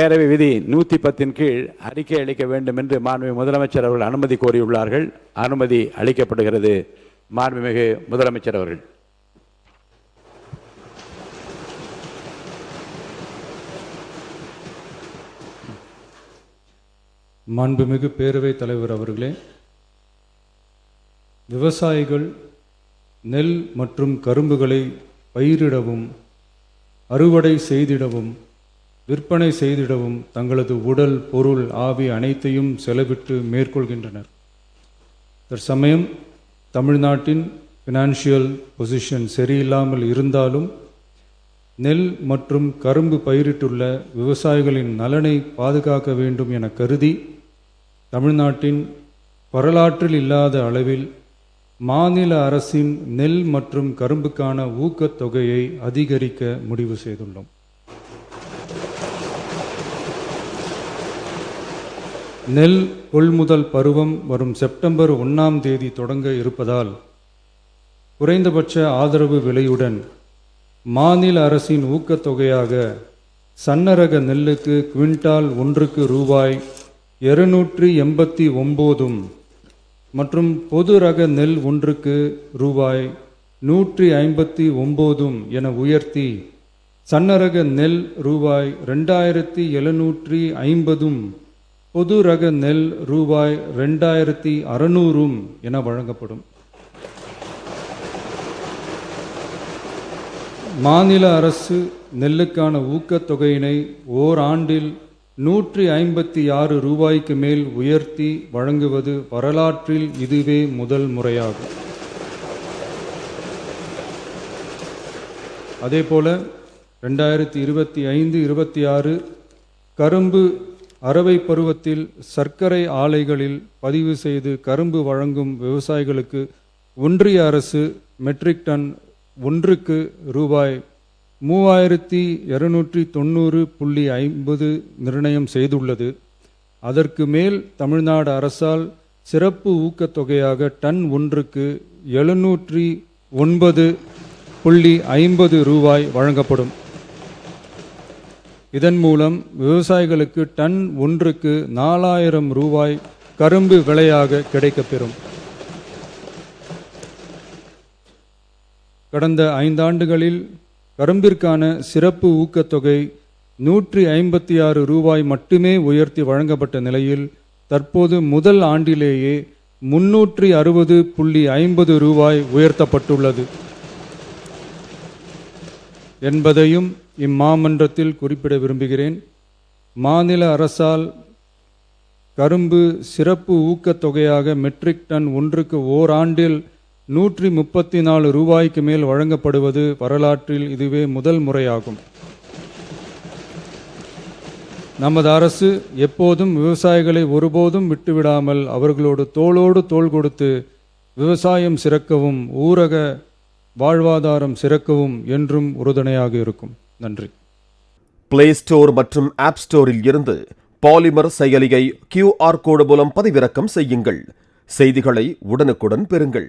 பேரவை விதி 110 கீழ் அறிக்கை அளிக்க வேண்டும் என்று மாண்புமிகு முதலமைச்சர் அவர்கள் அனுமதி கோரியுள்ளார்கள். அனுமதி அளிக்கப்படுகிறது. மாண்புமிகு முதலமைச்சர் அவர்கள். மாண்புமிகு பேரவைத் தலைவர் அவர்களே, விவசாயிகள் நெல் மற்றும் கரும்புகளை பயிரிடவும் அறுவடை செய்திடவும் விற்பனை செய்திடவும் தங்களது உடல், பொருள், ஆவி அனைத்தையும் செலவிட்டு மேற்கொள்கின்றனர். தற்சமயம் தமிழ்நாட்டின் ஃபினான்ஷியல் பொசிஷன் சரியில்லாமல் இருந்தாலும் நெல் மற்றும் கரும்பு பயிரிட்டுள்ள விவசாயிகளின் நலனை பாதுகாக்க வேண்டும் என கருதி தமிழ்நாட்டின் வரலாற்றில் இல்லாத அளவில் மாநில அரசின் நெல் மற்றும் கரும்புக்கான ஊக்கத்தொகையை அதிகரிக்க முடிவு செய்துள்ளோம். நெல் கொள்முதல் பருவம் வரும் செப்டம்பர் 1ஆம் தேதி தொடங்க இருப்பதால் குறைந்தபட்ச ஆதரவு விலையுடன் மாநில அரசின் ஊக்கத்தொகையாக சன்னரக நெல்லுக்கு குவிண்டால் ஒன்றுக்கு ரூபாய் 289 மற்றும் பொது ரக நெல் ஒன்றுக்கு ரூபாய் 159 என உயர்த்தி சன்னரக நெல் ரூபாய் 2750 பொது ரக நெல் ரூபாய் 2600 என வழங்கப்படும். மாநில அரசு நெல்லுக்கான ஊக்கத்தொகையினை ஓராண்டில் 156 ரூபாய்க்கு மேல் உயர்த்தி வழங்குவது வரலாற்றில் இதுவே முதல் முறையாகும். அதேபோல 2025-26 கரும்பு அரவை பருவத்தில் சர்க்கரை ஆலைகளில் பதிவு செய்து கரும்பு வழங்கும் விவசாயிகளுக்கு ஒன்றிய அரசு மெட்ரிக் டன் ஒன்றுக்கு ரூபாய் 3290.50 நிர்ணயம் செய்துள்ளது. அதற்கு மேல் தமிழ்நாடு அரசால் சிறப்பு ஊக்கத்தொகையாக டன் ஒன்றுக்கு 709.50 ரூபாய் வழங்கப்படும். இதன் மூலம் விவசாயிகளுக்கு டன் ஒன்றுக்கு 4000 ரூபாய் கரும்பு விலையாக கிடைக்கப்பெறும். கடந்த 5 ஆண்டுகளில் கரும்பிற்கான சிறப்பு ஊக்கத்தொகை 156 ரூபாய் மட்டுமே உயர்த்தி வழங்கப்பட்ட நிலையில் தற்போது முதல் ஆண்டிலேயே 360.50 ரூபாய் உயர்த்தப்பட்டுள்ளது என்பதையும் இம்மாமன்றத்தில் குறிப்பிட விரும்புகிறேன். மாநில அரசால் கரும்பு சிறப்பு ஊக்கத்தொகையாக மெட்ரிக் டன் ஒன்றுக்கு ஓராண்டில் 134 ரூபாய்க்கு மேல் வழங்கப்படுவது வரலாற்றில் இதுவே முதல் முறையாகும். நமது அரசு எப்போதும் விவசாயிகளை ஒருபோதும் விட்டுவிடாமல் அவர்களோடு தோளோடு தோள் கொடுத்து விவசாயம் சிறக்கவும் ஊரக வாழ்வாதாரம் சிறக்கவும் என்றும் உறுதுணையாக இருக்கும். நன்றி. பிளே ஸ்டோர் மற்றும் ஆப் ஸ்டோரில் இருந்து பாலிமர் செயலியை QR கோடு மூலம் பதிவிறக்கம் செய்யுங்கள். செய்திகளை உடனுக்குடன் பெறுங்கள்.